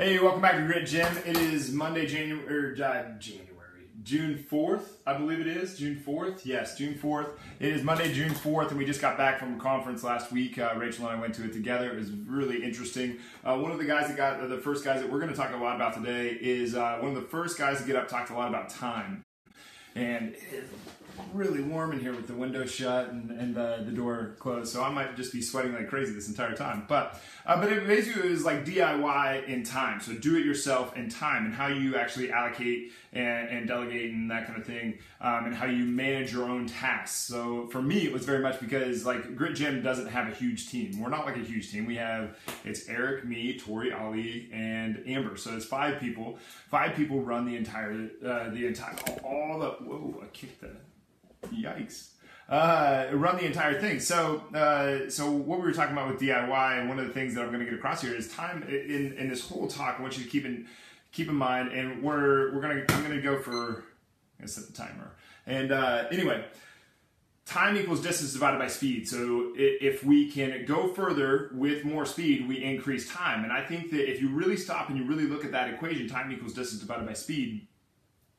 Hey, welcome back to Grit Gym. It is Monday, June 4th, I believe it is. June 4th? Yes, June 4th. It is Monday, June 4th, and we just got back from a conference last week. Rachel and I went to it together. It was really interesting. One of the guys that got, the first guys that we're going to talk a lot about today is one of the first guys to get up, talked a lot about time. And it's really warm in here with the window shut and the door closed, so I might just be sweating like crazy this entire time. But it basically was like DIY in time, so do it yourself in time, and how you actually allocate and delegate and that kind of thing, and how you manage your own tasks. So for me, it was very much because like Grit Gym doesn't have a huge team. We're not like a huge team. It's Eric, me, Tori, Ali, and Amber. So it's 5 people. 5 people run the entire whoa, I kicked that. Yikes. Run the entire thing. So what we were talking about with DIY, and one of the things that I'm going to get across here is time in this whole talk. I want you to keep in mind, and I'm going to go for, I'm going to set the timer. And anyway, time equals distance divided by speed. So if we can go further with more speed, we increase time. And I think that if you really stop and you really look at that equation, time equals distance divided by speed,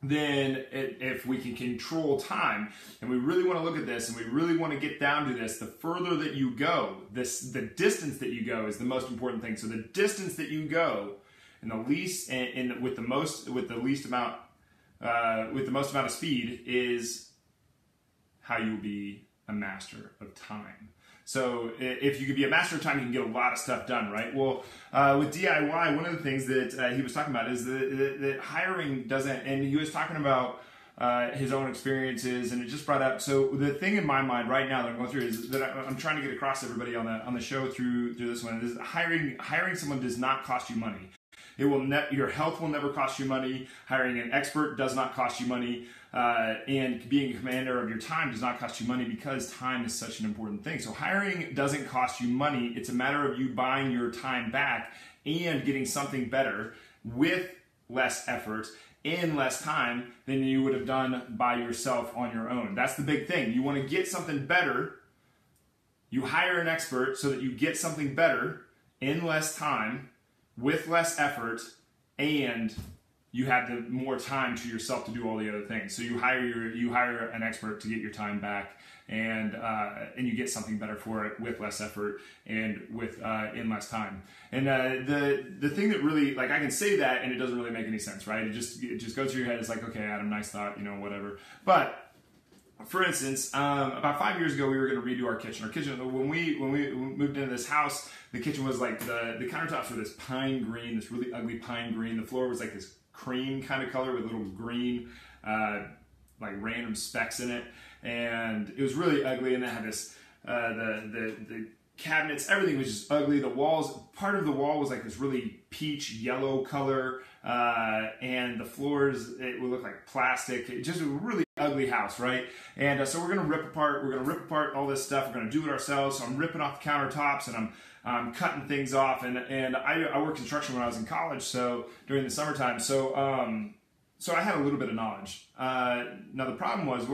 then if we can control time, and we really want to look at this, and we really want to get down to this, the further that you go, the distance that you go is the most important thing. So the distance that you go, and the least, and with the most amount of speed is how you'll be a master of time. So if you could be a master of time, you can get a lot of stuff done, right? Well, with DIY, one of the things that he was talking about is that hiring doesn't, and he was talking about his own experiences, and it just brought up, so the thing in my mind right now that I'm going through is that I'm trying to get across to everybody on the show through this one, is hiring someone does not cost you money. Your health will never cost you money. Hiring an expert does not cost you money. And being a commander of your time does not cost you money, because time is such an important thing. So hiring doesn't cost you money. It's a matter of you buying your time back and getting something better with less effort in less time than you would have done by yourself on your own. That's the big thing. You want to get something better. You hire an expert so that you get something better in less time with less effort, and you have the more time to yourself to do all the other things. So you hire an expert to get your time back, and you get something better for it with less effort and with in less time. And the thing that really, like, I can say that and it doesn't really make any sense, right? It just goes through your head. It's like, okay, Adam, nice thought, whatever. But for instance, about 5 years ago, we were going to redo our kitchen. When we moved into this house, the kitchen was like, the countertops were this pine green, this really ugly pine green. The floor was like this cream kind of color with little green, like random specks in it. And it was really ugly, and it had this, the cabinets, everything was just ugly. The walls, part of the wall was like this really peach yellow color, and the floors, it would look like plastic. It just was a really ugly house, right? And so we're gonna rip apart all this stuff. We're gonna do it ourselves. So I'm ripping off the countertops, and I'm cutting things off. And I worked construction when I was in college, so during the summertime. So I had a little bit of knowledge. Now the problem was,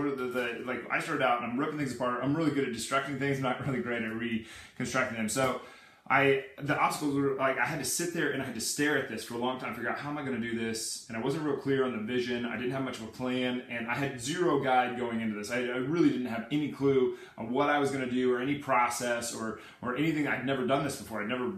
like, I started out and I'm ripping things apart. I'm really good at destructing things. I'm not really great at reconstructing them. So the obstacles were like, I had to sit there and I had to stare at this for a long time, figure out how am I going to do this. And I wasn't real clear on the vision. I didn't have much of a plan, and I had zero guide going into this. I really didn't have any clue on what I was going to do, or any process, or anything. I'd never done this before. I'd never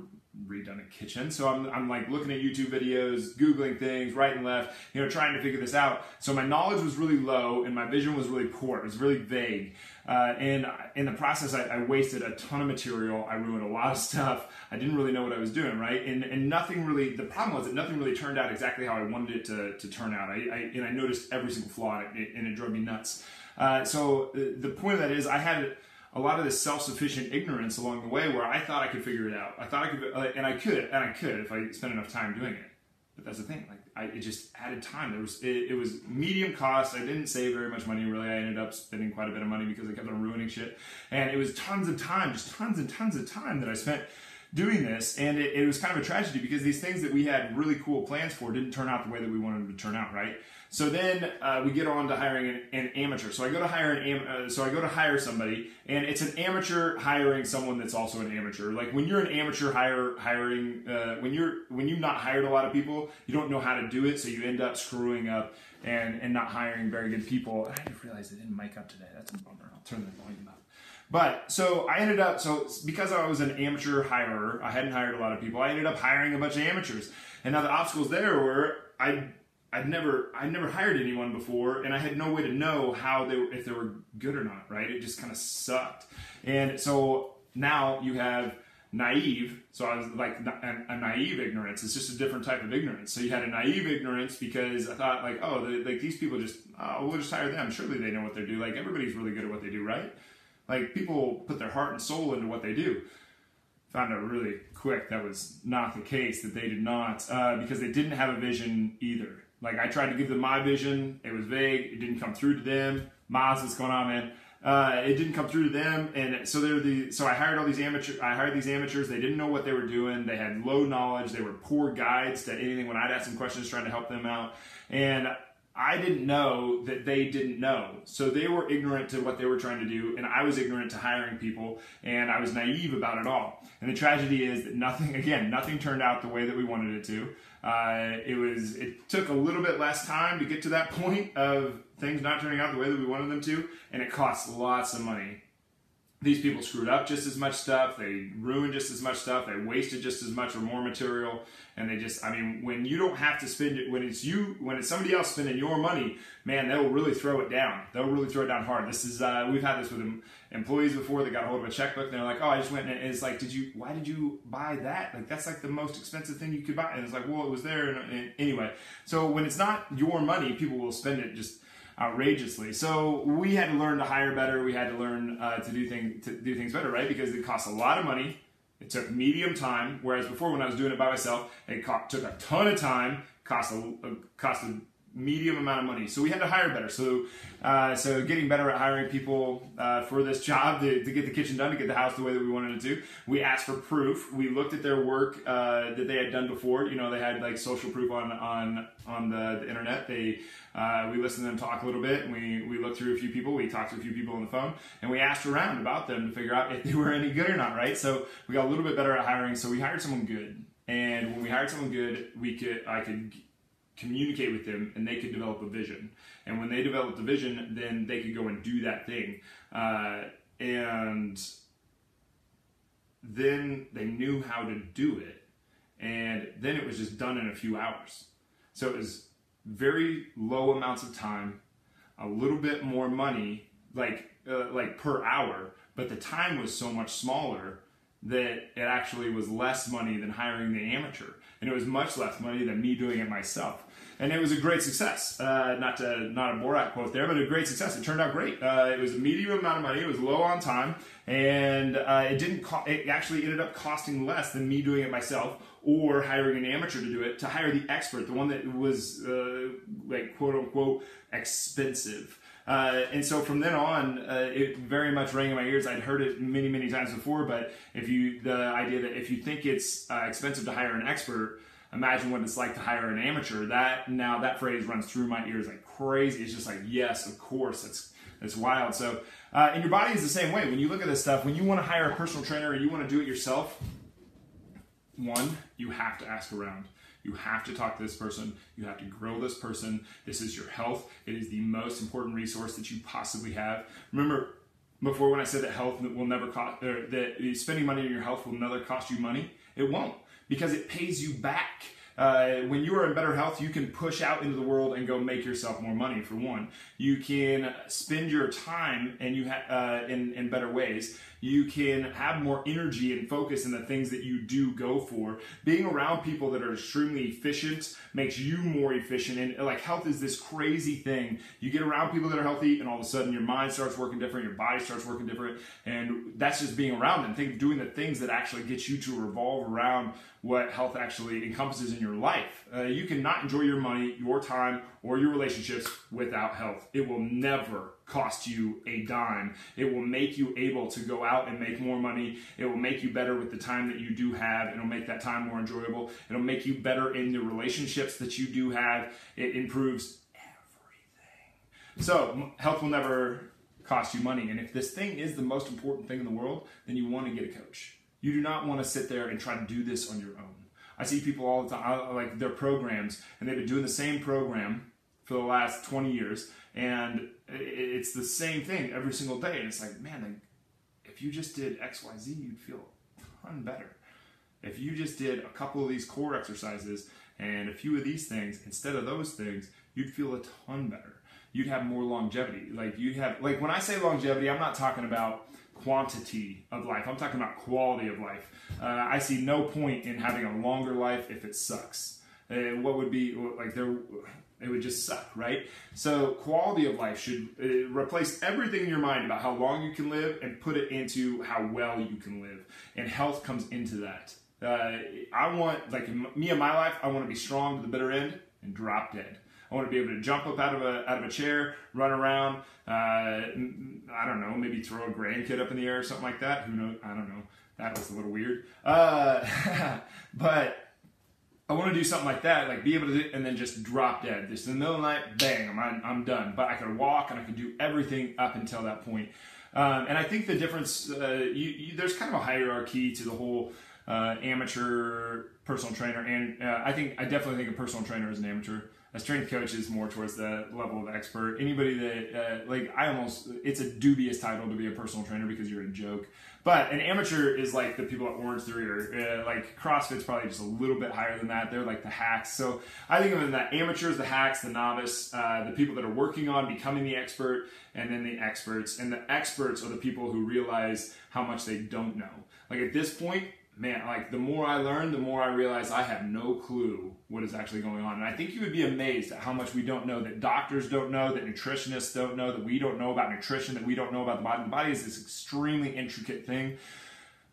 redone a kitchen. So I'm like looking at YouTube videos, Googling things right and left, trying to figure this out. So my knowledge was really low, and my vision was really poor. It was really vague. And in the process, I wasted a ton of material. I ruined a lot of stuff. I didn't really know what I was doing, right? And nothing really, the problem was that nothing really turned out exactly how I wanted it to turn out. And I noticed every single flaw in it, and it drove me nuts. So the point of that is, I had a lot of this self-sufficient ignorance along the way, where I thought I could figure it out. I thought I could, and I could if I spent enough time doing it. But that's the thing, like, it just added time. It was medium cost. I didn't save very much money, really. I ended up spending quite a bit of money because I kept on ruining shit. And it was tons of time, just tons and tons of time that I spent doing this, and it was kind of a tragedy because these things that we had really cool plans for didn't turn out the way that we wanted them to turn out, right? So then we get on to hiring an amateur. So I go to hire somebody, and it's an amateur hiring someone that's also an amateur. Like when you're an amateur hiring, when you've not hired a lot of people, you don't know how to do it, so you end up screwing up and not hiring very good people. I just realized I didn't mic up today. That's a bummer. I'll turn the volume up. But so I ended up, because I was an amateur hirer, I hadn't hired a lot of people, I ended up hiring a bunch of amateurs. And now the obstacles there were, I'd never hired anyone before, and I had no way to know if they were good or not, right? It just kind of sucked. And so now you have naive, so I was like a naive ignorance. It's just a different type of ignorance. So you had a naive ignorance because I thought like, oh, like these people we'll just hire them. Surely they know what they do. Like everybody's really good at what they do, right? Like people put their heart and soul into what they do. Found out really quick that was not the case, that they did not, because they didn't have a vision either. Like I tried to give them my vision, it was vague, it didn't come through to them. Maz, what's going on, man? It didn't come through to them, and so I hired these amateurs. They didn't know what they were doing. They had low knowledge. They were poor guides to anything when I'd ask them questions, trying to help them out. And I didn't know that they didn't know. So they were ignorant to what they were trying to do, and I was ignorant to hiring people, and I was naive about it all. And the tragedy is that nothing turned out the way that we wanted it to. It took a little bit less time to get to that point of things not turning out the way that we wanted them to, and it cost lots of money. These people screwed up just as much stuff, they ruined just as much stuff, they wasted just as much or more material, and when you don't have to spend it, when it's somebody else spending your money, man, they'll really throw it down. They'll really throw it down hard. This is, we've had this with employees before that got a hold of a checkbook, and they're like, oh, I just went, and it's like, why did you buy that? Like, that's like the most expensive thing you could buy. And it's like, well, it was there, and anyway. So when it's not your money, people will spend it just outrageously. So we had to learn to hire better. We had to learn to do things better, right? Because it costs a lot of money. It took medium time, whereas before when I was doing it by myself, it took a ton of time, cost a medium amount of money. So we had to hire better. So getting better at hiring people for this job to get the kitchen done, to get the house the way that we wanted it to. We asked for proof. We looked at their work that they had done before. You know, they had like social proof on the internet. We listened to them talk a little bit, and we looked through a few people. We talked to a few people on the phone, and we asked around about them to figure out if they were any good or not, right? So we got a little bit better at hiring. So we hired someone good, and when we hired someone good, I could communicate with them, and they could develop a vision. And when they developed a vision, then they could go and do that thing. And then they knew how to do it. And then it was just done in a few hours. So it was very low amounts of time, a little bit more money, like per hour, but the time was so much smaller that it actually was less money than hiring the amateur. And it was much less money than me doing it myself. And it was a great success. Not a Borat quote there, but a great success. It turned out great. It was a medium amount of money. It was low on time, and it actually ended up costing less than me doing it myself or hiring an amateur to do it. To hire the expert, the one that was like quote unquote expensive. And so from then on, it very much rang in my ears. I'd heard it many, many times before, but the idea that if you think it's expensive to hire an expert, imagine what it's like to hire an amateur. That phrase runs through my ears like crazy. It's just like, yes, of course, it's wild. So, and your body is the same way. When you look at this stuff, when you want to hire a personal trainer and you want to do it yourself, one, you have to ask around. You have to talk to this person. You have to grow this person. This is your health. It is the most important resource that you possibly have. Remember, before when I said that health will never cost, or that spending money on your health will never cost you money, it won't, because it pays you back. When you are in better health, you can push out into the world and go make yourself more money, for one. You can spend your time and in better ways. You can have more energy and focus in the things that you do go for. Being around people that are extremely efficient makes you more efficient. And like, health is this crazy thing. You get around people that are healthy, and all of a sudden your mind starts working different, your body starts working different, and that's just being around them. Think of doing the things that actually get you to revolve around what health actually encompasses in your life. You cannot enjoy your money, your time, or your relationships without health. It will never cost you a dime. It will make you able to go out and make more money. It will make you better with the time that you do have. It'll make that time more enjoyable. It'll make you better in the relationships that you do have. It improves everything. So health will never cost you money. And if this thing is the most important thing in the world, then you want to get a coach. You do not want to sit there and try to do this on your own. I see people all the time, like their programs, and they've been doing the same program for the last 20 years, and it's the same thing every single day. And it's like, man, like, if you just did X, Y, Z, you'd feel a ton better. If you just did a couple of these core exercises and a few of these things instead of those things, you'd feel a ton better. You'd have more longevity. Like when I say longevity, I'm not talking about quantity of life. I'm talking about quality of life. I see no point in having a longer life if it sucks. What would be like there? It would just suck, right? So quality of life should replace everything in your mind about how long you can live and put it into how well you can live. And health comes into that. I want, like me in my life, I want to be strong to the bitter end and drop dead. I want to be able to jump up out of a chair, run around, I don't know, maybe throw a grandkid up in the air or something like that. Who knows? I don't know. That was a little weird. But I want to do something like that, like be able to do, and then just drop dead. Just in the middle of the night, bang, I'm done. But I could walk and I could do everything up until that point. And I think the difference, there's kind of a hierarchy to the whole amateur personal trainer. And I definitely think a personal trainer is an amateur. A strength coach is more towards the level of expert. Anybody that, it's a dubious title to be a personal trainer because you're a joke. But an amateur is like the people at Orange Theory, or like CrossFit's probably just a little bit higher than that. They're like the hacks. So I think of them that amateurs, the hacks, the novice, the people that are working on becoming the expert, and then the experts. And the experts are the people who realize how much they don't know. Like at this point, man, like the more I learn, the more I realize I have no clue what is actually going on. And I think you would be amazed at how much we don't know, that doctors don't know, that nutritionists don't know, that we don't know about nutrition, that we don't know about the body. The body is this extremely intricate thing.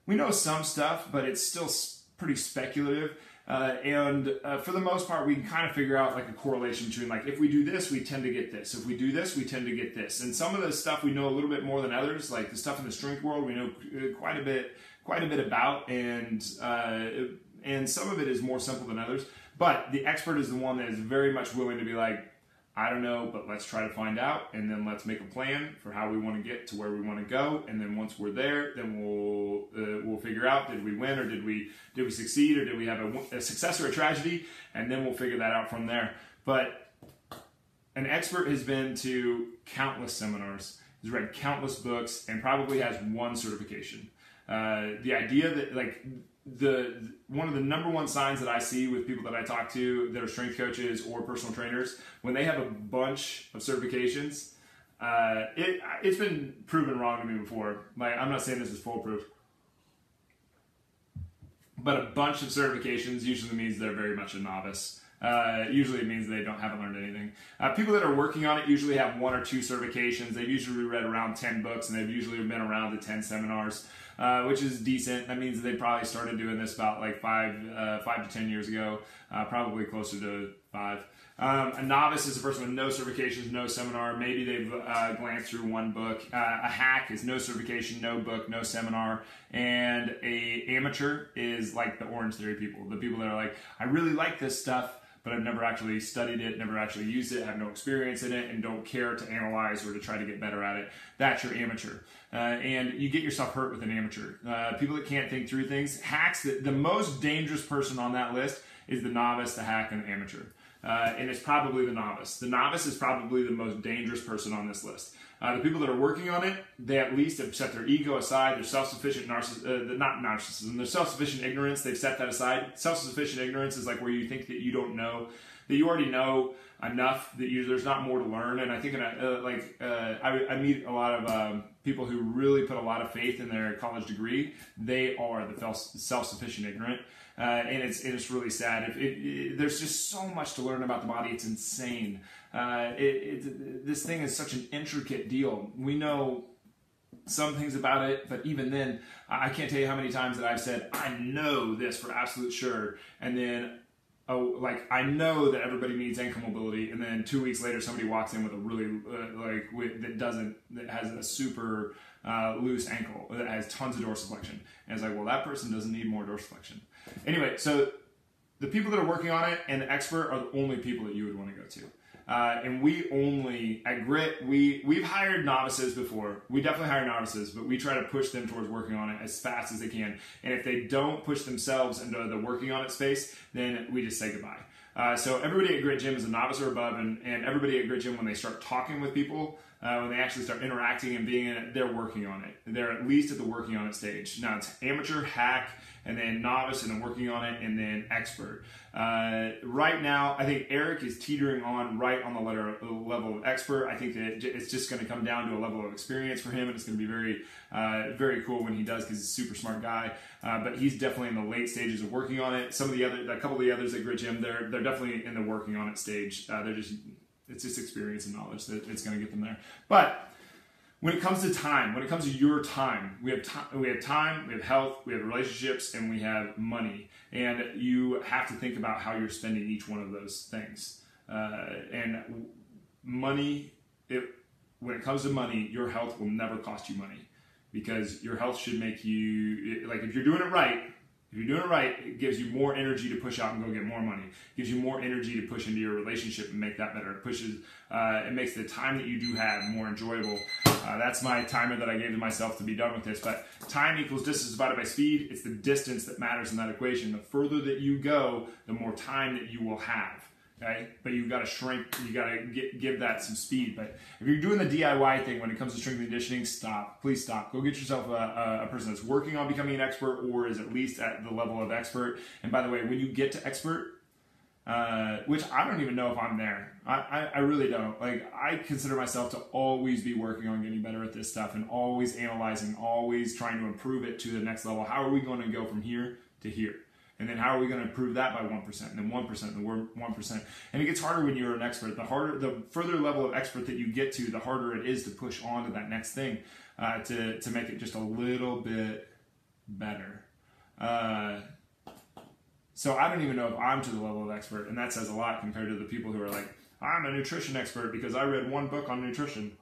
We know some stuff, but it's still pretty speculative. And for the most part, we can kind of figure out like a correlation between, like, if we do this, we tend to get this. If we do this, we tend to get this. And some of the stuff we know a little bit more than others, like the stuff in the strength world, we know quite a bit about, and some of it is more simple than others. But the expert is the one that is very much willing to be like, I don't know, but let's try to find out, and then let's make a plan for how we want to get to where we want to go. And then once we're there, then we'll figure out, did we win, or did we succeed, or did we have a success or a tragedy, and then we'll figure that out from there. But an expert has been to countless seminars, has read countless books, and probably has one certification. The idea that, like, one of the number one signs that I see with people that I talk to that are strength coaches or personal trainers, when they have a bunch of certifications, it's been proven wrong to me before. Like, I'm not saying this is foolproof, but a bunch of certifications usually means they're very much a novice. Usually it means they haven't learned anything. People that are working on it usually have 1 or 2 certifications. They've usually read around 10 books, and they've usually been around to 10 seminars, which is decent. That means that they probably started doing this about like 5 to 10 years ago, probably closer to 5. A novice is a person with no certifications, no seminar. Maybe they've glanced through 1 book. A hack is no certification, no book, no seminar. And a amateur is like the Orange Theory people, the people that are like, I really like this stuff, but I've never actually studied it, never actually used it, have no experience in it, and don't care to analyze or to try to get better at it. That's your amateur. And you get yourself hurt with an amateur. People that can't think through things. Hacks, the most dangerous person on that list is the novice, the hack, and the amateur. And it's probably the novice. The novice is probably the most dangerous person on this list. The people that are working on it, they at least have set their ego aside, their self-sufficient their self-sufficient ignorance, they've set that aside. Self-sufficient ignorance is like where you think that you don't know, that you already know enough, that there's not more to learn. And I think I meet a lot of people who really put a lot of faith in their college degree. They are the self-sufficient ignorant. And it's really sad. There's just so much to learn about the body. It's insane. This thing is such an intricate deal. We know some things about it, but even then, I can't tell you how many times that I've said, I know this for absolute sure, and then oh, like I know that everybody needs ankle mobility, and then 2 weeks later somebody walks in with a really that has a super loose ankle that has tons of dorsiflexion, and it's like, well, that person doesn't need more dorsiflexion. Anyway, so the people that are working on it and the expert are the only people that you would want to go to. And we only, at Grit, we've hired novices before. We definitely hire novices, but we try to push them towards working on it as fast as they can. And if they don't push themselves into the working on it space, then we just say goodbye. So everybody at Grit Gym is a novice or above, and everybody at Grit Gym, when they start talking with people, when they actually start interacting and being in it, they're working on it. They're at least at the working on it stage. Now it's amateur, hack, and then novice, and then working on it, and then expert. Right now, I think Eric is teetering on right on the level of expert. I think that it's just going to come down to a level of experience for him, and it's going to be very, very cool when he does, because he's a super smart guy. But he's definitely in the late stages of working on it. A couple of the others at Grit Gym, they're definitely in the working on it stage. It's just experience and knowledge that it's going to get them there. But when it comes to time, when it comes to your time, we have time, we have health, we have relationships, and we have money. And you have to think about how you're spending each one of those things. And money, when it comes to money, your health will never cost you money, because your health should make you, like, if you're doing it right, it gives you more energy to push out and go get more money. It gives you more energy to push into your relationship and make that better. It makes the time that you do have more enjoyable. That's my timer that I gave to myself to be done with this. But time equals distance divided by speed. It's the distance that matters in that equation. The further that you go, the more time that you will have. Okay, but you've got to shrink. You got to give that some speed. But if you're doing the DIY thing when it comes to strength and conditioning, stop. Please stop. Go get yourself a person that's working on becoming an expert, or is at least at the level of expert. And by the way, when you get to expert, which I don't even know if I'm there. I really don't. Like, I consider myself to always be working on getting better at this stuff, and always analyzing, always trying to improve it to the next level. How are we going to go from here to here? And then how are we going to improve that by 1%, and then 1%, and then 1%? And it gets harder when you're an expert. The further level of expert that you get to, the harder it is to push on to that next thing, to make it just a little bit better. So I don't even know if I'm to the level of expert, and that says a lot compared to the people who are like, I'm a nutrition expert because I read one book on nutrition.